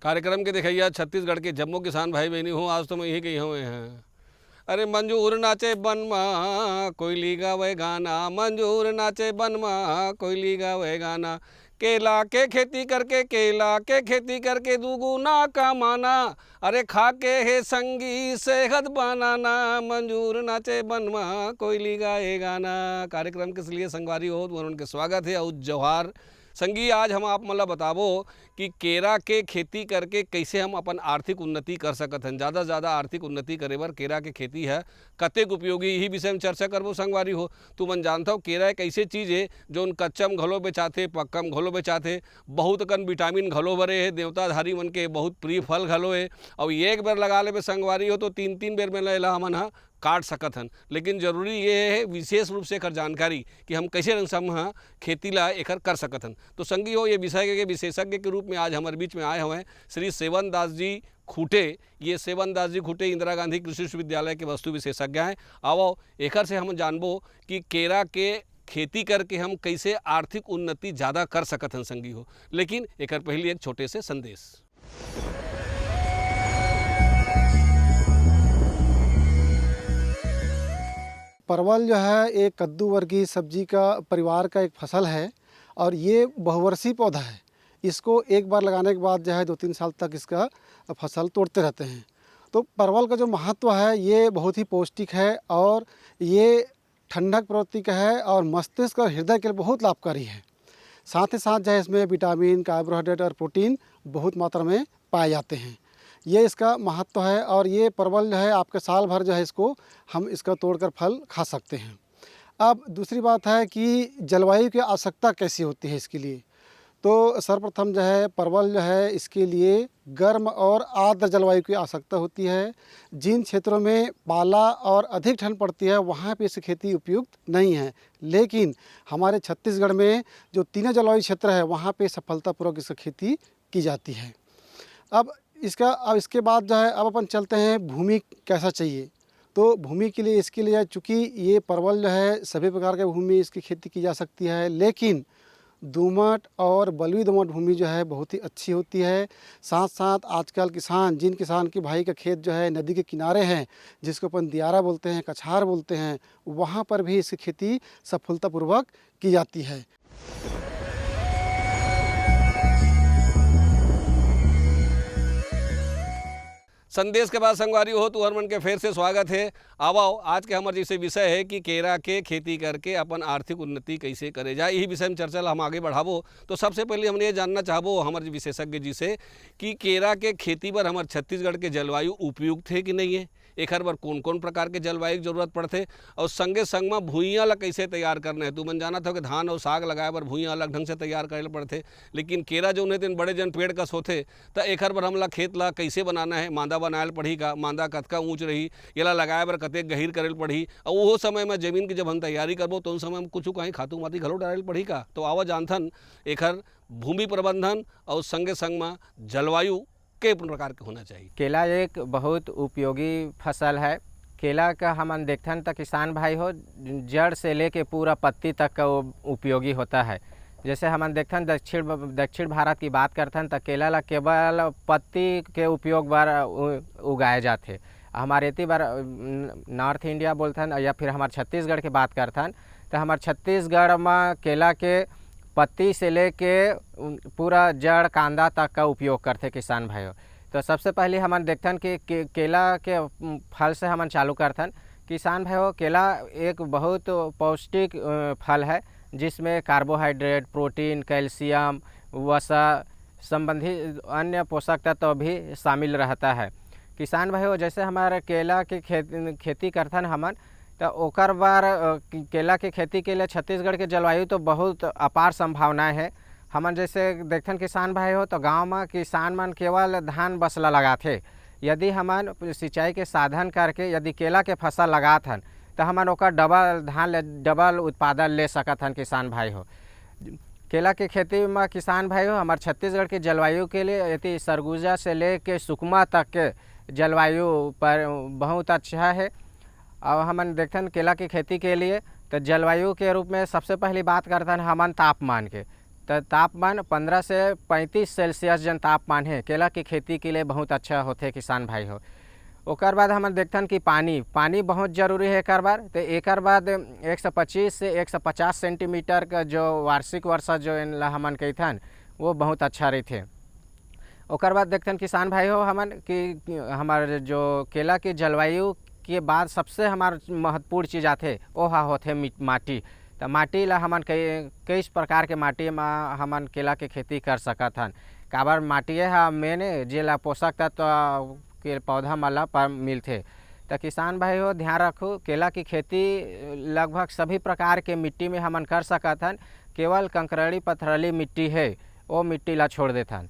कार्यक्रम के देखिए छत्तीसगढ़ के जम्मू किसान भाई बहनी हो, आज तो मैं यही कही हुए हैं। अरे मंजूर नाचे बनमा कोयली गावे गाना, मंजूर नाचे बनमा कोयली गावे गाना। केला के खेती करके दुगुना कमाना, अरे खा के है संगी सेहत बनाना, मंजूर नाचे बनमा कोयली गाए गाना। कार्यक्रम के लिए संगवारी हो तो उनके स्वागत है और जौहार संगी। आज हम आप मतलब बताबो कि केरा के खेती करके कैसे हम अपन आर्थिक उन्नति कर सकत हैं। ज़्यादा से ज़्यादा आर्थिक उन्नति करे बर केरा के खेती है कतेक उपयोगी, यही विषय में चर्चा करबो संगवारी हो। तू मन जानता हो केरा एक ऐसे चीज़ है जो कच्चम घलो बेचाथे, पक्कम घलो बेचाथे, बहुत कन विटामिन घलो भरे है, देवताधारी मन के बहुत प्रिय फल घलो है। और एक बार लगा ले संगवारी हो तो तीन तीन बेर में लेला हमन हा काट सकत हन। लेकिन जरूरी ये है विशेष रूप से एकर जानकारी कि हम कैसे रंग हम खेती ला एकर कर सकत हन। तो संगी हो ये विषय के विशेषज्ञ के रूप में आज हमारे बीच में आए हुए हैं श्री सेवन दास जी खूटे। ये सेवन दास जी खूटे इंदिरा गांधी कृषि विश्वविद्यालय के वस्तु विशेषज्ञ हैं। आओ एकर से हम जानबो कि केरा के खेती करके हम कैसे आर्थिक उन्नति ज़्यादा कर सकत हन संगी हो। लेकिन एकर पहले एक छोटे से संदेश। परवल जो है एक कद्दू वर्गीय सब्जी का परिवार का एक फसल है और ये बहुवर्षीय पौधा है। इसको एक बार लगाने के बाद जो है 2-3 साल तक इसका फसल तोड़ते रहते हैं। तो परवल का जो महत्व है ये बहुत ही पौष्टिक है और ये ठंडक प्रवृत्ति का है और मस्तिष्क और हृदय के लिए बहुत लाभकारी है। साथ ही साथ जो है इसमें विटामिन, कार्बोहाइड्रेट और प्रोटीन बहुत मात्रा में पाए जाते हैं। ये इसका महत्व है और ये परवल जो है आपके साल भर जो है इसको हम इसका तोड़कर फल खा सकते हैं। अब दूसरी बात है कि जलवायु की आवश्यकता कैसी होती है इसके लिए। तो सर्वप्रथम जो है परवल जो है इसके लिए गर्म और आर्द्र जलवायु की आवश्यकता होती है। जिन क्षेत्रों में पाला और अधिक ठंड पड़ती है वहाँ पे इसकी खेती उपयुक्त नहीं है, लेकिन हमारे छत्तीसगढ़ में जो तीनों जलवायु क्षेत्र है वहाँ पे सफलतापूर्वक इसकी खेती की जाती है। अब इसके बाद जो है अब अपन चलते हैं भूमि कैसा चाहिए। तो भूमि के लिए इसके लिए चूँकि ये परवल जो है सभी प्रकार के भूमि में इसकी खेती की जा सकती है, लेकिन दोमट और बलुई दोमट भूमि जो है बहुत ही अच्छी होती है। साथ साथ आजकल जिन किसान के भाई का खेत जो है नदी के किनारे हैं, जिसको अपन दियारा बोलते हैं, कछार बोलते हैं, वहाँ पर भी इसकी खेती सफलतापूर्वक की जाती है। संदेश के बाद संगवारी हो तो हर मन के फिर से स्वागत है। आओ आज के हमारे जैसे विषय है कि केरा के खेती करके अपन आर्थिक उन्नति कैसे करे जाए, यही विषय में चर्चा हम आगे बढ़ाबो। तो सबसे पहले हमने ये जानना चाहबो हमारे विशेषज्ञ जी से कि केरा के खेती पर हमारे छत्तीसगढ़ के जलवायु उपयुक्त है कि नहीं है, एक बार कौन कौन प्रकार के जलवायु की जरूरत पड़ते और संगे संग में भूइयाँ ला कैसे तैयार करना है। तू मन जाना था कि धान और साग लगाए बर भूइयाँ अलग ढंग से तैयार करे पड़ते, लेकिन केरा जो उन्हें बड़े जन पेड़ कस होते तो एक बार हमला खेत ला कैसे बनाना है, मांदा बनाए पड़ी का, मांदा कतका ऊँच रही, येला लगाए बर कतेक गहीर करे पड़ी, और वो समय में जमीन की जब हम तैयारी करबो तो उन समय में कुछ कहीं खातू माती घलो डाले पड़ी का। तो आवा जानथन एक भूमि प्रबंधन और संगे संग में जलवायु के प्रकार के होना चाहिए। केला एक बहुत उपयोगी फसल है। केला का हम देखथन तो किसान भाई हो जड़ से लेके पूरा पत्ती तक का वो उपयोगी होता है। जैसे हम देखथन दक्षिण भारत की बात करथन तो केला ला केवल पत्ती के उपयोग बार उगाए जाते। हमारे इतनी बार नॉर्थ इंडिया बोलथन या फिर हमारे छत्तीसगढ़ की बात करथन तो हमारे छत्तीसगढ़ में केला के पत्ती से लेके पूरा जड़ कांदा तक का उपयोग करते किसान भाइयों। तो सबसे पहले हम देखथन कि केला के फल से हम चालू करथन। किसान भाइयों केला एक बहुत पौष्टिक फल है जिसमें कार्बोहाइड्रेट, प्रोटीन, कैल्शियम, वसा संबंधी अन्य पोषक तत्व भी शामिल रहता है। किसान भाइयों जैसे हमारे केला की खेती करथन हमन तो ओकर बार केला के खेती के लिए छत्तीसगढ़ के जलवायु तो बहुत अपार संभावनाएं है। हमन जैसे देखथन किसान भाई हो तो गांव में किसान मन केवल धान बसला लगाथे। यदि हमन सिंचाई के साधन करके यदि केला के फसल लगाथन तो हमन ओकर डबल उत्पादन ले सकत हन किसान भाई हो। केला के खेती में किसान भाई हो हमारे छत्तीसगढ़ के जलवायु के लिए यदि सरगुजा से लेके सुकमा तक के जलवायु पर बहुत अच्छा है। और हमन देखथन केला की खेती के लिए तो जलवायु के रूप में सबसे पहली बात करथन हमन तापमान के। तो तापमान 15 से 35 सेल्सियस जन तापमान है केला की खेती के लिए बहुत अच्छा होते किसान भाई हो। ओकर बाद हम देखथन कि पानी बहुत जरूरी है एक बार। तो एक बाद 125 से 150 सेंटीमीटर का जो वार्षिक वर्षा जो इनला हमन कहथन वो बहुत अच्छा रहते। ओकर बाद देखथन किसान भाई हो हमन कि हमारे जो केला की जलवायु के बाद सबसे हमार महत्वपूर्ण चीज़ आते वो होते माटी। तो माटी ला हमन कई प्रकार के माटी में हमन केला के खेती कर सकत हन। काबर माटी मेन जेला पोषक तत्व के पौधा मला पर मिलते। तो किसान भाई हो ध्यान रखो केला की खेती लगभग सभी प्रकार के मिट्टी में हमन कर सकत हन। केवल कंकरड़ी पथरली मिट्टी है वो मिट्टी ला छोड़ देथन।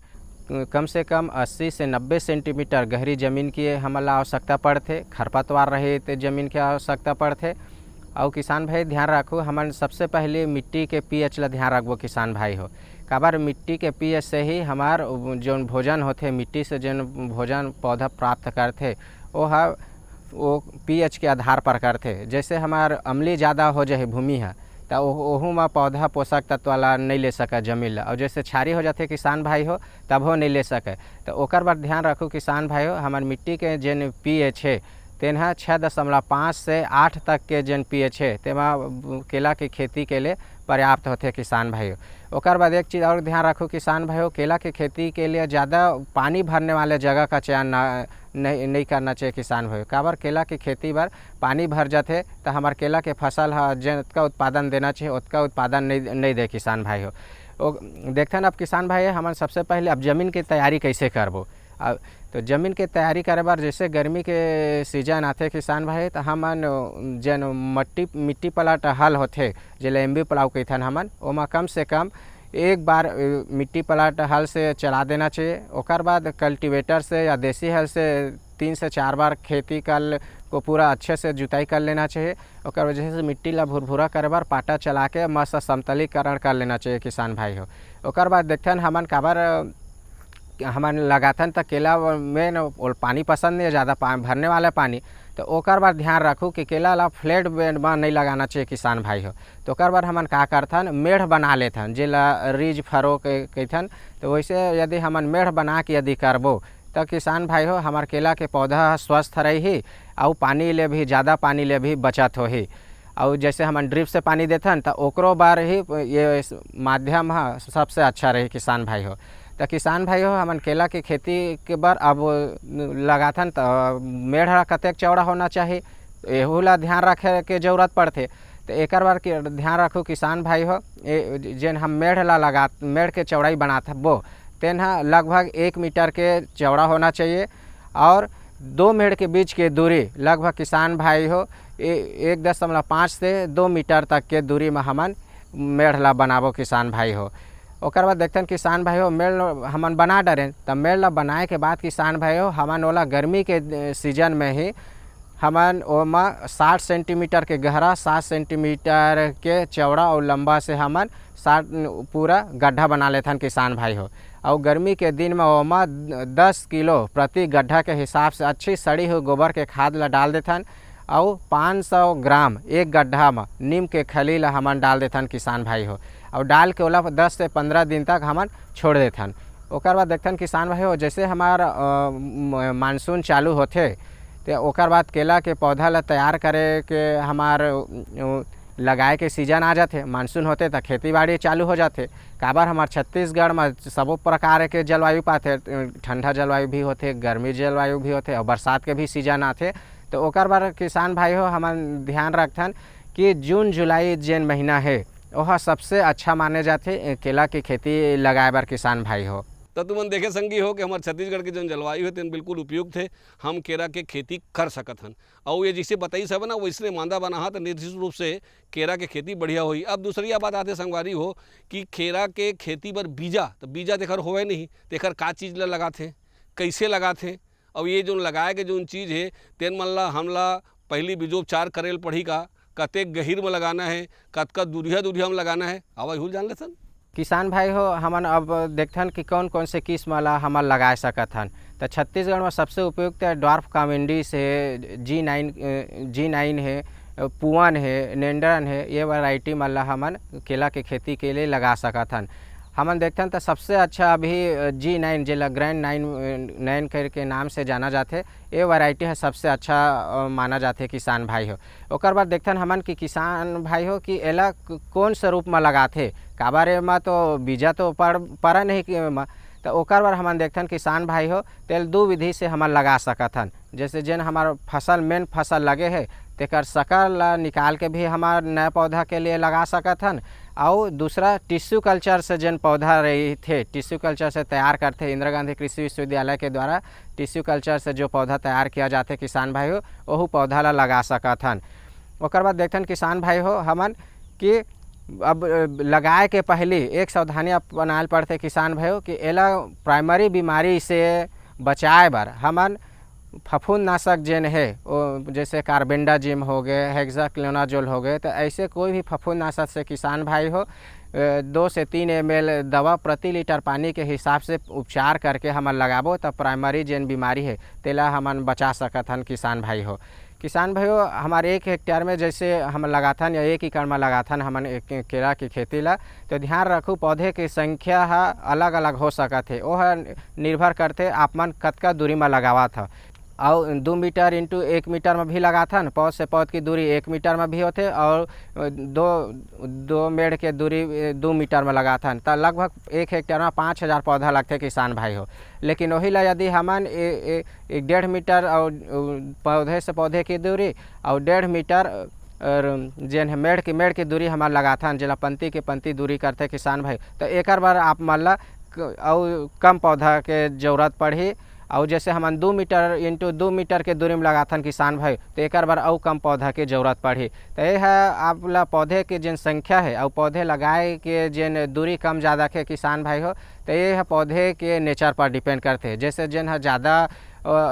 कम से कम 80 से 90 सेंटीमीटर गहरी ज़मीन की हमला आवश्यकता पड़ते। खरपतवार रहे तो ज़मीन की आवश्यकता पड़ते। और किसान भाई ध्यान रखो हमन सबसे पहले मिट्टी के पीएच ला ध्यान रखबो किसान भाई हो। काबर मिट्टी के पीएच से ही हमार जो भोजन होते मिट्टी से जो भोजन पौधा प्राप्त करते वो पीएच के आधार पर करते। जैसे हमार अम्लीय ज़्यादा हो जाए भूमि है तो ओहू में पौधा पोषक तत्व वाला नहीं ले सके जमीन ला। और जैसे क्षारी हो जाते किसान भाई हो तब हो नहीं ले सके। तो ओकर बार ध्यान रखो किसान भाई हो हमार मिट्टी के जन पीएच है तेना 6.5 से 8 तक के जन पीएच है तेमा केला की खेती के लिए पर्याप्त होते किसान भाई। ओकर बाद एक चीज़ और ध्यान रखो किसान भाई केला की खेती के लिए ज़्यादा पानी भरने वाले जगह का चयन नहीं करना चाहिए किसान भाई। काबर केला की खेती बार पानी भर जाते तो हमार केला के फसल जितना उत्पादन देना चाहिए उतना उत्पादन नहीं दे किसान भाई हो। देखते अब किसान भाई हमन सबसे पहले अब ज़मीन की तैयारी कैसे करबो। अब तो ज़मीन के तैयारी करे बार जैसे गर्मी के सीजन आते किसान भाई तो हमन जन मिट्टी पलाट हल होते जेला एम्बी पलाव कहथन हमन ओमा कम से कम एक बार मिट्टी पलाट हल से चला देना चाहिए। ओकर बाद कल्टीवेटर से या देसी हल से 3 से 4 बार खेती कर को पूरा अच्छे से जुताई कर लेना चाहिए। ओकर वजह से मिट्टी ला भुरभुरा करे बार पाटा चला के मस्त समतलीकरण कर लेना चाहिए किसान भाई हो। ओकर बाद देखथन हमन काबर हमन लगाथन तो केला में न पानी पसंद नहीं है ज़्यादा भरने वाला पानी। तो ओकर बार ध्यान रखो कि केला ला फ्लैट बेड में नहीं लगाना चाहिए किसान भाई हो। तो ओकर बार हमन का करथन मेढ़ बना लेथन जेला रीज फरो कहथन। तो वैसे यदि हमन मेढ़ बना के यदि करबो तो किसान भाई हो हमार केला के पौधा स्वस्थ रही और पानी ले भी ज़्यादा पानी ले भी बचत हो ही। और जैसे हमन ड्रिप से पानी देथन तो ओकरो बार ही ये माध्यम सबसे अच्छा रही किसान भाई हो। तो किसान भाई हो हमन केला की खेती के बार अब लगाथन तो मेढ़ कतेक चौड़ा होना चाहिए एहू ला ध्यान रखे के जरूरत पड़ते। तो एक बार के ध्यान रखो किसान भाई हो जेन हम मेढ़ के चौड़ाई बनाते वो तेना लगभग 1 मीटर के चौड़ा होना चाहिए। और 2 मेढ़ के बीच के दूरी लगभग किसान भाई हो 1.5 से 2 मीटर तक के दूरी में हमन मेढ़ ला बनाबो किसान भाई हो। ओकर बाद देखते किसान भाई हो मेढ़ हमन बना डरें तब मेढ़ ला बनाए के बाद किसान भाई हो हमन ओला गर्मी के सीजन में ही हमन ओमा 60 सेंटीमीटर के गहरा 7 सेंटीमीटर के चौड़ा और लंबा से हमन 60 पूरा गड्ढा बना लेथन किसान भाई हो। और गर्मी के दिन में ओमा 10 किलो प्रति गड्ढा के हिसाब से अच्छी सड़ी हुई गोबर के खाद ला डाल देथन। और 500 ग्राम एक गड्ढा में नीम के खली ला हमन डाल देथन किसान भाई हो। और डाल के ओला 10 से 15 दिन तक हमन छोड़ देथन। ओकर बाद देखथन किसान भाई हो जैसे हमार मानसून चालू होते तो ओकर बाद केला के पौधा ला तैयार करे के हमार लगाए के सीजन आ जाते। मानसून होते तो खेती बाड़ी चालू हो जाते। काबर हमार छत्तीसगढ़ में सब प्रकार के जलवायु पाते ठंडा जलवायु भी होते गर्मी जलवायु भी होते और बरसात के भी सीजन आते। तो ओकर बार किसान भाई हो हमन ध्यान रखथन कि जून जुलाई जेन महीना है वह सबसे अच्छा माने जाते केला की खेती लगाए बार किसान भाई हो। तो तुमन देखे संगी हो कि हमारे छत्तीसगढ़ के जो जलवायु है तेन बिल्कुल उपयुक्त है हम केरा के खेती कर सकत हन। और ये जिसे बताई सब ना वैसने मांदा बना तो निश्चित रूप से केरा के खेती बढ़िया हुई। अब दूसरी बात आते संगवारी हो कि केरा के खेती पर बीजा तो बीजा तेखर होवे नहीं तेखर का चीज़ ला लगाथे कैसे लगाथे। और ये जो लगाए के जो चीज़ है तेन मन ला हमला पहली बीजोपचार करेल पड़ी का कतेक गहीर में लगाना है कतका दूरिया में लगाना है आवा हुल जान लेथन किसान भाई हो। हमन अब देखथन कि कौन कौन से किस्म ला हमन लगा सकत हन। तो छत्तीसगढ़ में सबसे उपयुक्त है ड्वार्फ कामेंडिस है G9 है पुअन है नेंडरन है ये वैरायटी मन ला हमन केला के खेती के लिए लगा सकत हन। हमन देखते हैं तो सबसे अच्छा अभी G9 जेला ग्रैंड 9 करके नाम से जाना जाते, ये वैरायटी है सबसे अच्छा माना जाते किसान भाई हो। ओकर बाद देखते हैं हमन कि किसान भाई हो कि एला कौन से रूप में लगाते, काबारे में तो बीजा तो पड़ा नहीं कि तो ओकर बार हमन देखथन किसान भाई हो तेल दो विधि से हमन लगा सकथन। जैसे जेन हमार फसल मेन फसल लगे है तेकर सकल ला निकाल के भी हमार नया पौधा के लिए लगा सकथन, और दूसरा टिश्यू कल्चर से जेन पौधा रही थे टिश्यू कल्चर से तैयार करते इंदिरा गांधी कृषि विश्वविद्यालय के द्वारा टिश्यू कल्चर से जो पौधा तैयार किया जाते किसान भाई हो वह पौधा ला लगा सकथन। ओकर बाद देखथन किसान भाई हो हमन कि अब लगाए के पहले एक सावधानी अपनाल पड़ते किसान भाई हो कि एला प्राइमरी बीमारी से बचाए बर हमन फफूंदनाशक जेन है वो जैसे कार्बेंडाजिम हो गए, हेक्साक्लोनाजोल हो गए, तो ऐसे कोई भी फफूंदनाशक से किसान भाई हो 2 से 3 ml दवा प्रति लीटर पानी के हिसाब से उपचार करके हमन लगाबो तो प्राइमरी जेन बीमारी है तेला हमन बचा सकथन किसान भाई हो। किसान भाई हो हमारे 1 हेक्टेयर में जैसे हम लगाथन या 1 एकड़ में लगाथन हमन केला की खेती ला, तो ध्यान रखू पौधे की संख्या अलग अलग हो सकत है, वह निर्भर करते आप मन कतका दूरी में लगावत ह। और 2 मीटर इंटू 1 मीटर में भी लगाथन, पौध से पौध की दूरी 1 मीटर में भी होते और 2 मेड़ के दूरी 2 मीटर में लगाथन, तो लगभग 1 हेक्टेयर में 5000 पौधा लगते किसान भाई हो। लेकिन वही ला यदि हमन 1.5 मीटर और पौधे से पौधे की दूरी और 1.5 मीटर और जेन मेड़ की दूरी हमार लगाथन जेला पंक्ति के पंक्ति दूरी करते किसान भाई, तो एक बार आप मन ला और कम पौधा के जरूरत पड़ी। और जैसे हमन 2 मीटर इंटू 2 मीटर के दूरी में लगाथन किसान भाई, तो एक बार और कम पौधा के जरूरत पड़ी। तो ये है आप ला पौधे के जिन संख्या है और पौधे लगाए के जिन दूरी कम ज़्यादा के किसान भाई हो, तो ये है पौधे के नेचर पर डिपेंड करते हैं। जैसे जिन है ज़्यादा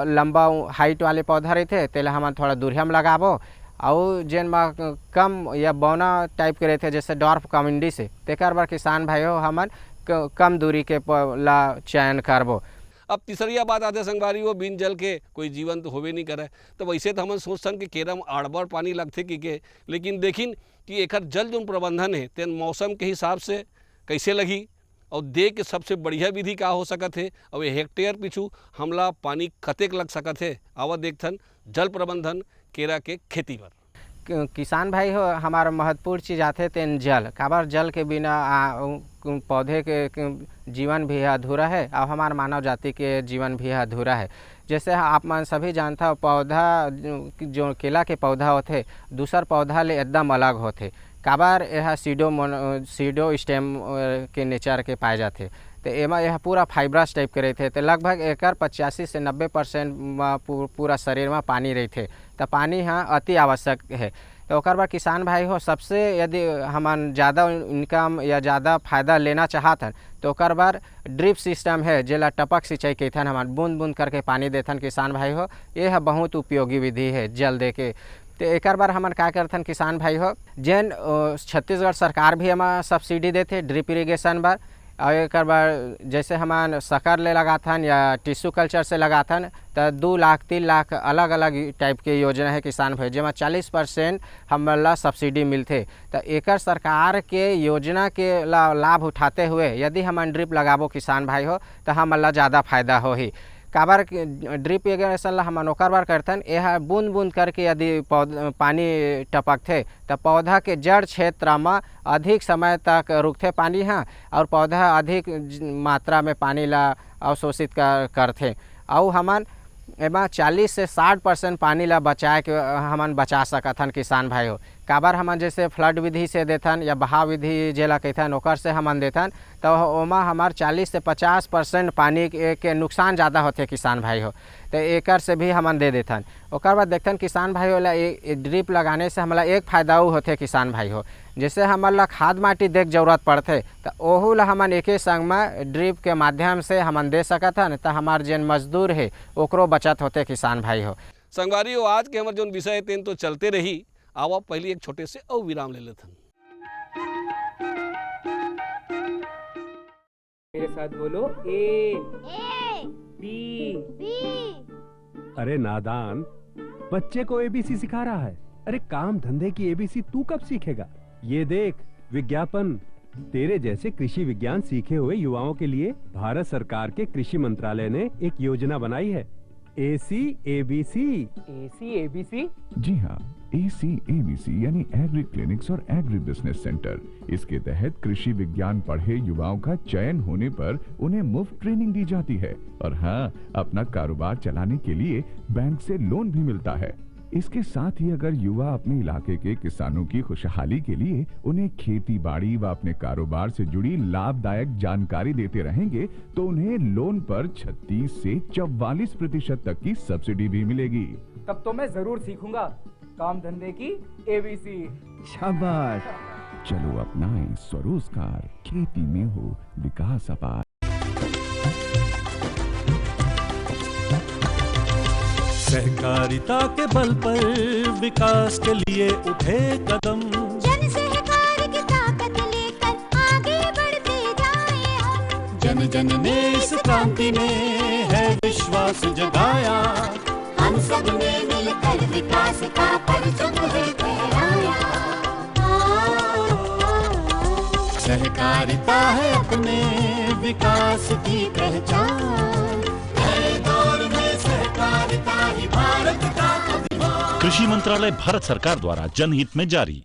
लंबा हाइट वाले पौधा रहते तेला हमन थोड़ा दूरिया में लगाबो, और जिन में कम या बौना टाइप के रहते जैसे डॉर्फ कम्युनिटी से तेकर बार किसान भाई हो हमन कम दूरी के ला चयन करबो। अब तीसरिया बात आते संगवारी वो बिन जल के कोई जीवन तो होबे नहीं करे, तो वैसे तो हमन सोचथन कि केरा में आड़बड़ पानी लगथे कि लेकिन देखिन कि एकर जल जो प्रबंधन है तेन मौसम के हिसाब से कैसे लगी और दे के सबसे बढ़िया विधि का हो सकत है, और हेक्टेयर पिछू हमला पानी कतेक लग सकत है। आवा देखथन जल प्रबंधन केरा के खेती पर। किसान भाई हो हमारा महत्वपूर्ण चीज़ आते तेन जल, काबर जल के बिना पौधे के जीवन भी अधूरा है और हमारे मानव जाति के जीवन भी अधूरा है। जैसे आप मन सभी जानता हो पौधा जो केला के पौधा होते दूसर पौधा ले एकदम अलग होते, काबर यह सीडो स्टेम के नेचर के पाए जाते, तो एमा यह पूरा फाइब्रस टाइप के रहते, तो लगभग एकर 85 से 90% पूरा शरीर में पानी रहते, तो पानी हाँ अति आवश्यक है। तो ओकर बाद किसान भाई हो सबसे यदि हमन ज़्यादा इनकम या ज़्यादा फायदा लेना चाहतन तो ओकर बाद ड्रिप सिस्टम है जेला टपक सिंचाई कहथन, हमन बूंद बूंद करके पानी देथन किसान भाई हो, यह बहुत उपयोगी विधि है जल दे के। तो एक बार हमन का करथन किसान भाई हो जेन छत्तीसगढ़ सरकार भी हमें सब्सिडी देते ड्रिप इरीगेशन बार, और एक बार जैसे हमान शक्कर ले लगाथन या टिश्यू कल्चर से लगाथन तो 2 लाख 3 लाख अलग अलग टाइप के योजना है किसान भाई, जेमा 40% हमला सब्सिडी मिलते। तो एक सरकार के योजना के लाभ उठाते हुए यदि हम ड्रिप लगाबो किसान भाई हो तो हमला ज़्यादा फायदा हो ही। काबर ड्रिप इरीगेशन ला हमन ओकर बार करथन यह बूंद बूंद करके यदि पानी टपकथे तो पौधा के जड़ क्षेत्र में अधिक समय तक रुकथे पानी हाँ, और पौधा अधिक मात्रा में पानी ला अवशोषित करथे, और हमन एमा 40 से 60% पानी ला बचाए के हमन बचा सकथन किसान भाई हो। काबर हमन जैसे फ्लड विधि से देथन या बहाव विधि जेला कहथन ओकर से हमन देथन तो ओमा हमार 40 से 50% पानी के नुकसान ज़्यादा होते किसान भाई हो, तो एकर से भी हमन दे देथन। ओकर बाद देखथन किसान भाई होला ड्रिप लगाने से हमला एक फ़ायदा होते किसान भाई हो, जैसे हमला खाद माटी देख जरूरत पड़ते तो ओहू ला हमन एके संग में ड्रिप के माध्यम से हमन दे सकथन, तो हमार जेन मजदूर है ओकरो बचत होते किसान भाई हो। संगवारी हो आज के हमारे जो विषय है तेन तो चलते रही, आवा पहले एक छोटे से और विराम ले लेथन। मेरे साथ बोलो ए बी। अरे नादान, बच्चे को एबीसी सिखा रहा है। अरे काम धंधे की एबीसी तू कब सीखेगा? ये देख विज्ञापन तेरे जैसे कृषि विज्ञान सीखे हुए युवाओं के लिए भारत सरकार के कृषि मंत्रालय ने एक योजना बनाई है, ACABC। ACABC? जी हाँ, ACABC यानी एग्री क्लिनिक्स और एग्री बिजनेस सेंटर। इसके तहत कृषि विज्ञान पढ़े युवाओं का चयन होने पर उन्हें मुफ्त ट्रेनिंग दी जाती है और हाँ, अपना कारोबार चलाने के लिए बैंक से लोन भी मिलता है। इसके साथ ही अगर युवा अपने इलाके के किसानों की खुशहाली के लिए उन्हें खेती बाड़ी व अपने कारोबार से जुड़ी लाभदायक जानकारी देते रहेंगे तो उन्हें लोन पर 36 से 44% तक की सब्सिडी भी मिलेगी। तब तो मैं जरूर सीखूंगा काम धंधे की ABC। शाबाश, चलो अपनाएं स्वरोजगार, खेती में हो विकास अपार। सहकारिता के बल पर विकास के लिए उठे कदम, जन सहकार की ताकत लेकर आगे बढ़ते जाएं हम। जन जन ने इस क्रांति में है विश्वास जगाया, हम सब ने मिलकर विकास का परचम है फहराया। सहकारिता है अपने विकास की पहचान, नए दौर में सहकारिता ही भारत का अभिमान। कृषि मंत्रालय भारत सरकार द्वारा जनहित में जारी।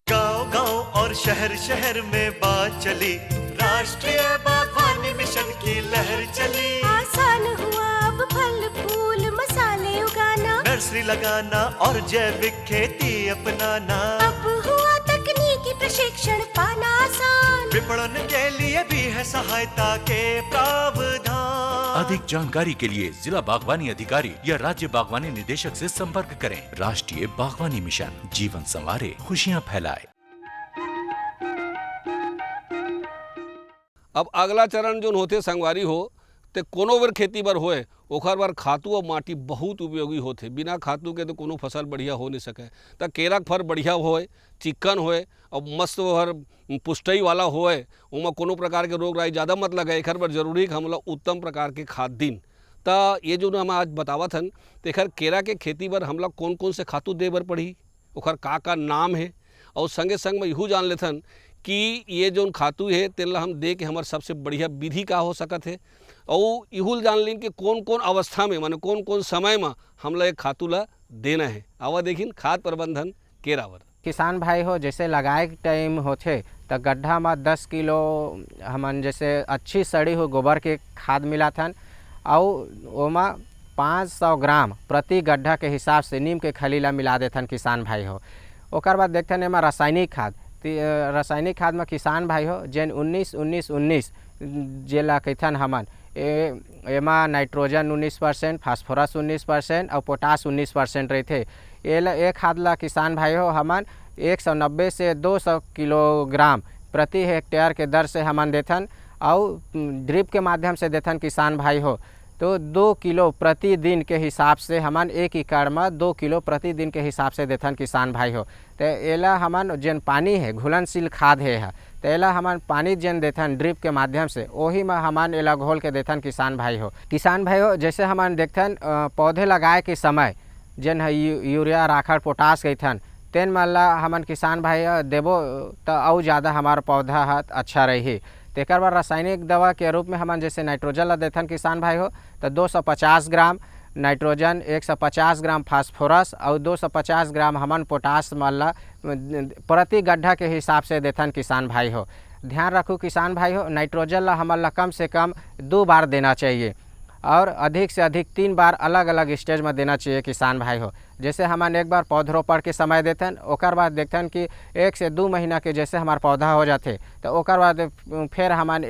गांव-गांव और शहर-शहर में बात चली, राष्ट्रीय बागवानी मिशन की लहर चली। आसान हुआ अब फल फूल मसाले उगाना, नर्सरी लगाना और जैविक खेती अपनाना। अब हुआ तकनीकी प्रशिक्षण पाना आसान, विपणन के लिए भी है सहायता के प्रावधान। अधिक जानकारी के लिए जिला बागवानी अधिकारी या राज्य बागवानी निदेशक से संपर्क करें। राष्ट्रीय बागवानी मिशन, जीवन संवारे, खुशियां फैलाए। अब अगला चरण जो होते संगवारी हो ते कोनो बर खेती बर होए ओखर बर खातू और माटी बहुत उपयोगी होते। बिना खातू के तो कोनो फसल बढ़िया हो नहीं सके। त केरा के फर बढ़िया होए, चिक्कन होए और मस्त ओहर पुष्टई वाला होए, उमा कोनो प्रकार के रोग राई ज़्यादा मत लगे। एखर बर जरूरी कि हमला उत्तम प्रकार के खाद दिन। त ये जो हम आज बतावत हन तेखर केरा के खेती बर हमला कौन कौन से खातू दे बर पड़ही, ओखर का नाम है और संगे संग में यहू जान लेथन कि ये जो खातू है तेला हम दे के हमार सबसे बढ़िया विधि का हो सकत है और यहू जान लें कि कौन कौन अवस्था में माने कौन कौन समय में हमला एक खातू ला देना है। आवा देखिन खाद प्रबंधन केरावर। किसान भाई हो जैसे लगाए के टाइम होथे तो गड्ढा में 10 किलो हमन जैसे अच्छी सड़ी हो गोबर के खाद मिलाथन और ओमा 500 ग्राम प्रति गड्ढा के हिसाब से नीम के खली ला मिला देथन किसान भाई हो। ओकर बाद देखथन एमा रासायनिक खाद, रासायनिक खाद में किसान भाई हो जेन 19-19-19 जेला कहथन हमन एमा नाइट्रोजन 19%, फास्फोरस 19% और पोटास 19% रहते। ये खाद ला किसान भाई हो हमन 190 से 200 किलोग्राम प्रति हेक्टेयर के दर से हमन देथन और ड्रिप के माध्यम से देथन किसान भाई हो तो 2 किलो प्रतिदिन के हिसाब से हमन 1 एकड़ में 2 किलो प्रतिदिन के हिसाब से देथन किसान भाई हो। तो एला हमन जेन पानी है घुलनशील खाद है तो एला हमन पानी जेन देथन ड्रिप के माध्यम से वही में हमन एला घोल के देथन किसान भाई हो। किसान भाई हो जैसे हमन देखथन पौधे लगाए के समय जेन है यूरिया राखड़ पोटास कहथन तेन मला हमन किसान भाई देबो तो और ज़्यादा हमारा पौधा अच्छा रही। तेकर बाद रासायनिक दवा के रूप में हमन जैसे नाइट्रोजन ला देथन किसान भाई हो तो 250 ग्राम नाइट्रोजन, 150 ग्राम फास्फोरस और 250 ग्राम हमन पोटास माला प्रति गड्ढा के हिसाब से देथन किसान भाई हो। ध्यान रखो किसान भाई हो नाइट्रोजन ला हमन ला कम से कम 2 बार देना चाहिए और अधिक से अधिक 3 बार अलग अलग स्टेज में देना चाहिए किसान भाई हो। जैसे हमन एक बार पौधरोपण के समय देथन ओकर बाद देखथन कि 1 से 2 महीना के जैसे हमार पौधा हो जाते तो ओकर बाद फिर हमन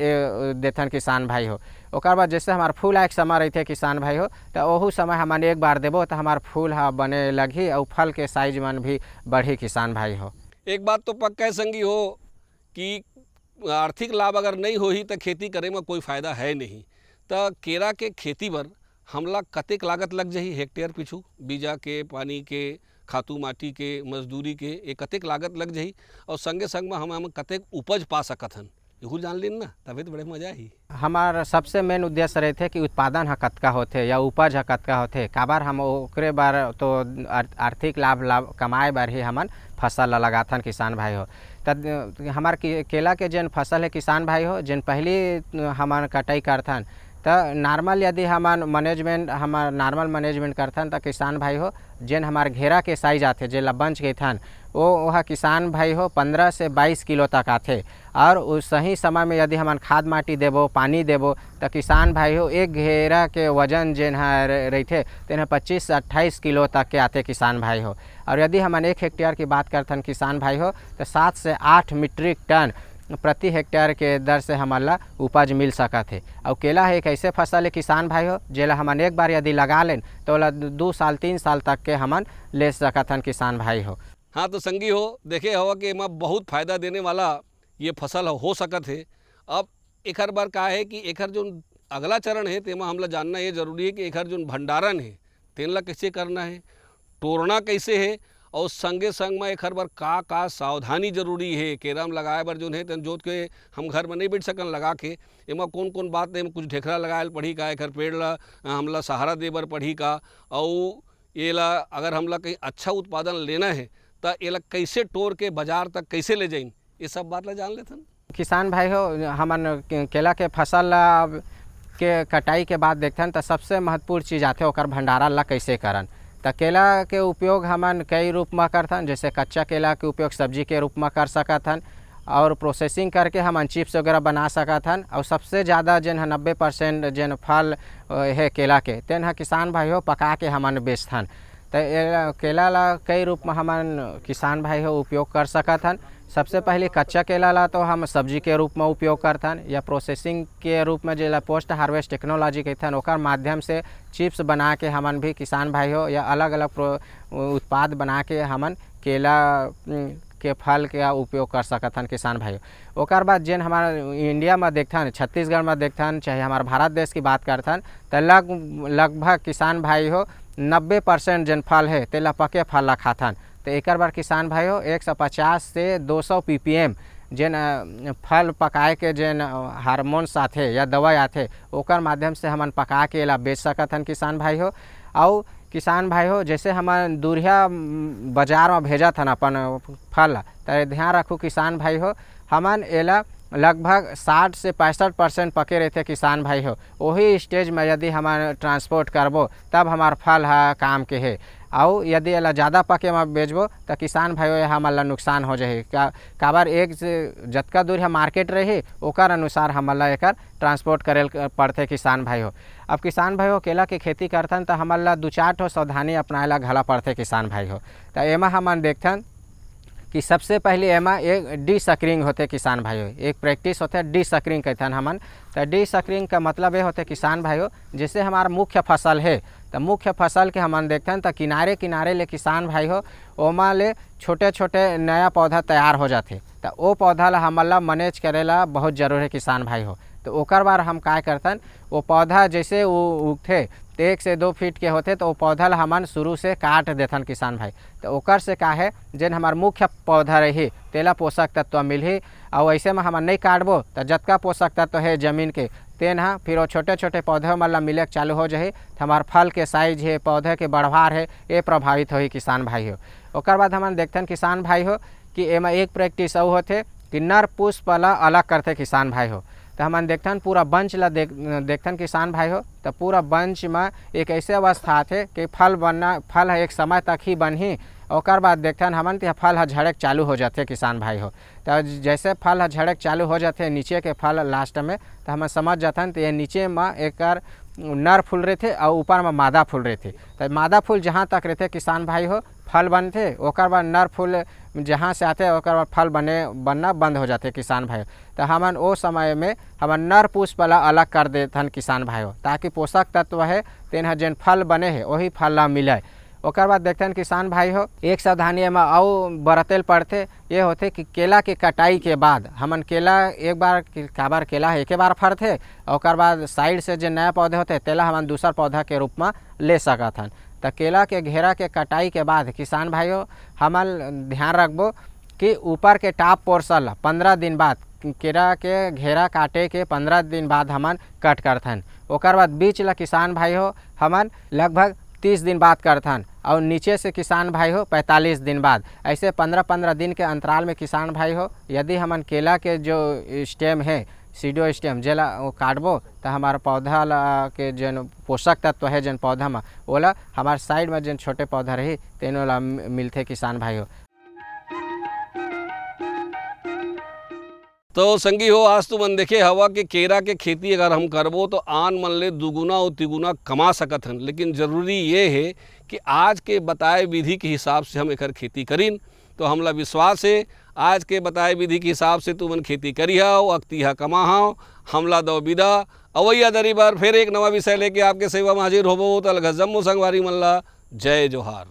देथन किसान भाई हो। ओकर बाद जैसे हमार फूल आए समय रहते किसान भाई हो तो ओहू समय हमन एक बार देबो तो हमार फूल बने लगी और फल के साइज मन भी बढ़ी किसान भाई हो। एक बात तो पक्का है संगी हो कि आर्थिक लाभ अगर नहीं होही तो खेती करे में कोई फ़ायदा है नहीं। तो केरा के खेती बर हमला कतेक लागत लग जाही हेक्टेयर पिछू, बीजा के, पानी के, खातू माटी के, मजदूरी के, एक कतेक लागत लग जाही और संगे संग में हम कतेक उपज पा सकत हन यहू जान लीन ना, तभी तो बड़े मजा ही। हमारा सबसे मेन उद्देश्य रहते कि उत्पादन ह कतका होथे या उपज ह कतका होथे, काबर हम ओकरे बार तो आर्थिक लाभ कमाए बार ही हमन फसल ला लगाथन किसान भाई हो। तब हमार केला के जेन फसल है किसान भाई हो, जेन पहली हमन कटाई करथन तो नॉर्मल यदि हमार नॉर्मल मैनेजमेंट करथन तो किसान भाई हो जेन हमार घेरा के साइज आथे जेला बंच गए थन वो वह किसान भाई हो 15 से 22 किलो तक आथे। और उस सही समय में यदि हमन खाद माटी देबो पानी देबो तो किसान भाई हो एक घेरा के वजन जेन रहते तेन 25 से 28 किलो तक के आते किसान भाई हो। और यदि हमन 1 हेक्टेयर की बात करथन किसान भाई हो तो 7 से 8 मीट्रिक टन प्रति हेक्टेयर के दर से हमला उपज मिल सकत है। और केला है एक ऐसे फसल है किसान भाई हो जेला हमन एक बार यदि लगा लें तो 2 साल 3 साल तक के हमन ले सकत हन किसान भाई हो। हाँ तो संगी हो देखे हो कि एमा बहुत फ़ायदा देने वाला ये फसल हो सकत है। अब एकर बार का है कि एकर जो अगला चरण है तेमा हमला जानना ये जरूरी है कि एकर जो भंडारण है तेन ला कैसे करना है, तोड़ना कैसे है, और संगे संग में एकर बर का सावधानी जरूरी है। केरा में लगाए बर जो है तेन जोत के हम घर में नहीं बैठ सकन लगा के, एमा कौन कौन बात है, कुछ ढेखरा लगाए पड़ी का, एकर पेड़ ला हमला सहारा दे बर पड़ी का, और ये ला अगर हमला कहीं अच्छा उत्पादन लेना है तो ये ला कैसे तोड़ के बाजार तक कैसे ले जाइन, ये सब बात ला जान लेथन। किसान भाई हो हमन केला के फसल के कटाई के बाद देखथन तो सबसे महत्वपूर्ण चीज़ आथे ओकर भंडारण ला कैसे करन। तो केला के उपयोग हमन कई रूप में करथन, जैसे कच्चा केला के उपयोग सब्जी के रूप में कर सकथन और प्रोसेसिंग करके हमन चिप्स वगैरह बना सकथन। और सबसे ज़्यादा जेन 90% जेन फल है केला के तेन ह किसान भाई हो पका के हमन बेचथन। तो केला ला कई रूप में हमन किसान भाई हो उपयोग कर सकथन। सबसे पहले कच्चा केला ला तो हम सब्जी के रूप में उपयोग करथन, या प्रोसेसिंग के रूप में जेला पोस्ट हार्वेस्ट टेक्नोलॉजी कहथन ओकर माध्यम से चिप्स बना के हमन भी किसान भाई हो या अलग अलग उत्पाद बना के हमन केला के फल के उपयोग कर सकथन किसान भाई। ओकर बाद जेन हमारा इंडिया में देखथन, छत्तीसगढ़ में देखथन, चाहे हमारे भारत देश की बात करथन तो लगभग किसान भाई हो 90% जेन फल है तेला पके फल ला खाथन। तो एक बार किसान भाई हो 150 से 200 ppm जेन फल पकाए के जेन हार्मोन्स आथे या दवाई आथे ओकर माध्यम से हमन पका के ला बेच सकथन किसान भाई हो। और किसान भाई हो जैसे हमन दूरिया बाजार में भेजत हन अपन फल तो ध्यान रखो किसान भाई हो हमन एला लगभग 60 से 65% पके रहते किसान भाई हो। वही स्टेज में यदि हम ट्रांसपोर्ट करबो तब हमार फल है काम के है। और यदि एला ज़्यादा पके में बेचबो तो किसान भाई हमला नुकसान हो जाए। काबर एक जतका दूर मार्केट रही ओकर अनुसार हमला एकर ट्रांसपोर्ट करे पड़ते किसान भाई हो। अब किसान भाई हो केला के खेती करथन तो हमला 2-4 ठो सावधानी अपनाए ला घला पड़ते किसान भाई हो। तो एमा हमन देखथन कि सबसे पहले एमा एक डी सकरिंग होते किसान भाई हो, एक प्रैक्टिस होते डी सकरिंग कहथन हमन। तो डी सकरिंग का मतलब ये होते किसान भाई हो जैसे हमारा मुख्य फसल है तो मुख्य फसल के हमन देखथन तो किनारे किनारे ले किसान भाई हो ओमा ले छोटे छोटे नया पौधा तैयार हो जाते। तो वो पौधा ला हमला मैनेज करेला बहुत जरूरी है किसान भाई हो। तो ओकर बार हम का करथन वो पौधा जैसे वो उगथे 1 से 2 फीट के होते तो वो पौधा ला हमन शुरू से काट देथन किसान भाई। तो ओकर से का है जेन हमार मुख्य पौधा रही तेला पोषक तत्व मिलही। और ऐसे में हमन नहीं काटबो तो जतका पोषक तत्व है जमीन के तेन हा फिर वो छोटे छोटे पौधे मन ला मिले चालू हो जाही तो हमार फल के साइज है पौधे के बढ़वार है ये प्रभावित होही किसान भाई हो। ओकर बाद हमन देखथन किसान भाई हो कि एमा एक प्रैक्टिस अउ होथे कि नर पुष्प ला अलग करते किसान भाई हो। तो हमन देखथन पूरा बंच ला देखथन किसान भाई हो तो पूरा बंच में एक ऐसे अवस्था आथे कि फल एक समय तक ही बनही। ओकर बाद देखथन हमन तो फल ह झड़क चालू हो जाते किसान भाई हो। तो जैसे फल ह झड़क चालू हो जाते नीचे के फल लास्ट में तो हम समझ जाथन तो ये नीचे में एक नर फूल रहते और ऊपर में मादा फूल रहते। तो मादा फूल जहाँ तक रहते किसान भाई हो फल बनते, ओकर बाद नर फूल जहाँ से आते ओकर बाद फल बनना बंद हो जाते किसान भाई। तो हमन वो समय में हमन नर पुष्प ला अलग कर देथन किसान भाई हो ताकि पोषक तत्व है तेन जेन फल बने है वही फल ला मिले। ओकर बाद देखथन किसान भाई हो एक सावधानी में आओ बरतेल पड़ते ये होते कि केला के कटाई के बाद हमन केला एक बार काबर केला है एक बार फरते ओकर बाद साइड से जो नया पौधे होते तेला हमन दूसरा पौधा के रूप में ले सकथन। तो केला के घेरा के कटाई के बाद किसान भाई हो हमन ध्यान रखबो कि ऊपर के टॉप पोर्शन 15 दिन बाद केरा के घेरा काटे के 15 दिन बाद हमन कट करथन। ओकर बाद बीच ला किसान भाई हो हमन लगभग 30 दिन बाद करथन और नीचे से किसान भाई हो 45 दिन बाद। ऐसे 15-15 दिन के अंतराल में किसान भाई हो यदि हमन केला के जो स्टेम है सीडो स्टेम जेला वो काटबो तो हमारा पौधा ला के जन पोषक तत्व है जन पौधा में ओला हमारे साइड में जन छोटे पौधा रही तेनो ला मिलते किसान भाई हो। तो संगी हो आज तो मन देखे हवा कि केरा के खेती अगर हम करबो तो आन मन ले दुगुना और तिगुना कमा सकत हन, लेकिन ज़रूरी ये है कि आज के बताए विधि के हिसाब से हम एकर खेती करीन। तो हमला विश्वास है आज के बताए विधि के हिसाब से तुमन खेती करी हाओ अक्तिहा कमा हाओ। हमला दो विदा अवैया दरी बार फिर एक नवा विषय लेके आपके सेवा में हाजिर होबो। तल गजम्मो संगवारी मल्ला जय जोहार।